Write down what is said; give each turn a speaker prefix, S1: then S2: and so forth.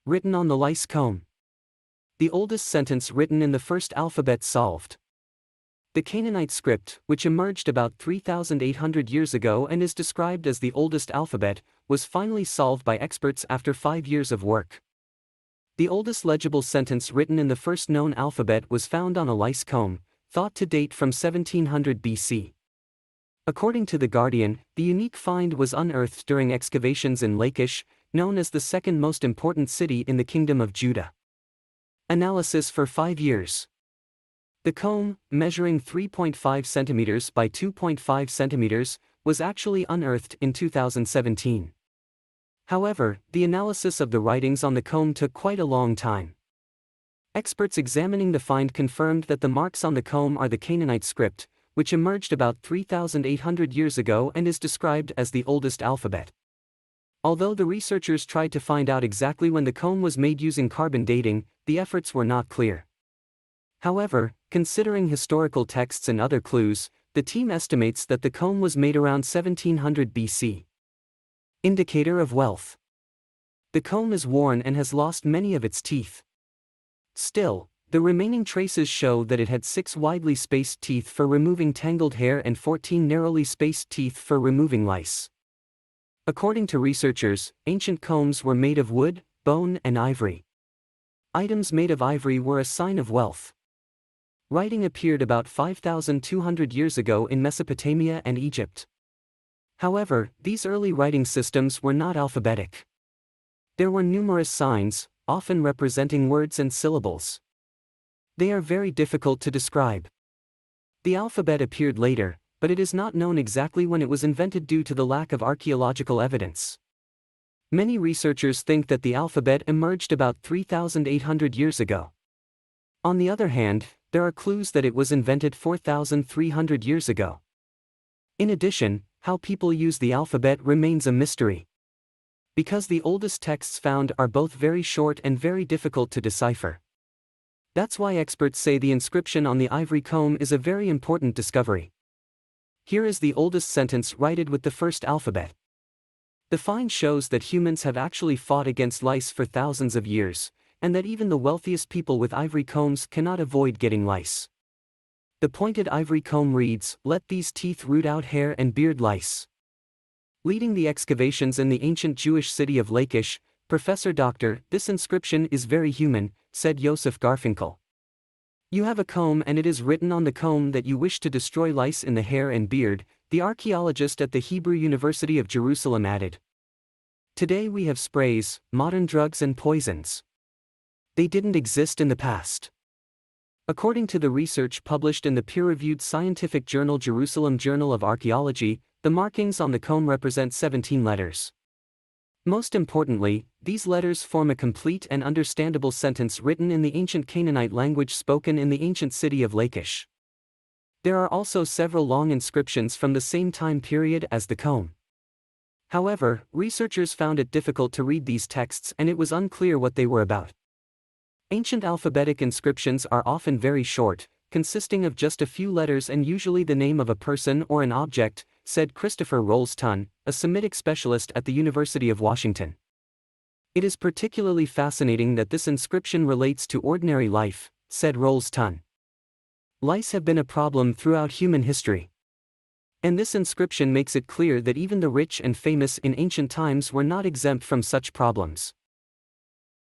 S1: written on the lice comb. The oldest sentence written in the first alphabet solved. The Canaanite script, which emerged about 3,800 years ago and is described as the oldest alphabet, was finally solved by experts after 5 years of work. The oldest legible sentence written in the first known alphabet was found on a lice comb, thought to date from 1700 BC. According to The Guardian, the unique find was unearthed during excavations in Lachish, known as the second most important city in the Kingdom of Judah. Analysis for 5 years. The comb, measuring 3.5 centimeters by 2.5 centimeters, was actually unearthed in 2017. However, the analysis of the writings on the comb took quite a long time. Experts examining the find confirmed that the marks on the comb are the Canaanite script, which emerged about 3,800 years ago and is described as the oldest alphabet. Although the researchers tried to find out exactly when the comb was made using carbon dating, the efforts were not clear. However, considering historical texts and other clues, the team estimates that the comb was made around 1700 BC. Indicator of wealth. The comb is worn and has lost many of its teeth. Still, the remaining traces show that it had 6 widely spaced teeth for removing tangled hair and 14 narrowly spaced teeth for removing lice. According to researchers, ancient combs were made of wood, bone, and ivory. Items made of ivory were a sign of wealth. Writing appeared about 5,200 years ago in Mesopotamia and Egypt. However, these early writing systems were not alphabetic. There were numerous signs, often representing words and syllables. They are very difficult to describe. The alphabet appeared later, but it is not known exactly when it was invented due to the lack of archaeological evidence. Many researchers think that the alphabet emerged about 3,800 years ago. On the other hand, there are clues that it was invented 4,300 years ago. In addition, how people use the alphabet remains a mystery. Because the oldest texts found are both very short and very difficult to decipher. That's why experts say the inscription on the ivory comb is a very important discovery. Here is the oldest sentence written with the first alphabet. The find shows that humans have actually fought against lice for thousands of years, and that even the wealthiest people with ivory combs cannot avoid getting lice. The pointed ivory comb reads, "Let these teeth root out hair and beard lice." Leading the excavations in the ancient Jewish city of Lachish, Professor Dr. "This inscription is very human," said Yosef Garfinkel. "You have a comb and it is written on the comb that you wish to destroy lice in the hair and beard," the archaeologist at the Hebrew University of Jerusalem added. Today we have sprays, modern drugs and poisons. They didn't exist in the past. According to the research published in the peer-reviewed scientific journal Jerusalem Journal of Archaeology, the markings on the comb represent 17 letters. Most importantly, these letters form a complete and understandable sentence written in the ancient Canaanite language spoken in the ancient city of Lachish. There are also several long inscriptions from the same time period as the comb. However, researchers found it difficult to read these texts and it was unclear what they were about. Ancient alphabetic inscriptions are often very short, consisting of just a few letters and usually the name of a person or an object, said Christopher Rolls-Tunn, a Semitic specialist at the University of Washington. It is particularly fascinating that this inscription relates to ordinary life, said Rolls-Tunn. Lice have been a problem throughout human history. And this inscription makes it clear that even the rich and famous in ancient times were not exempt from such problems.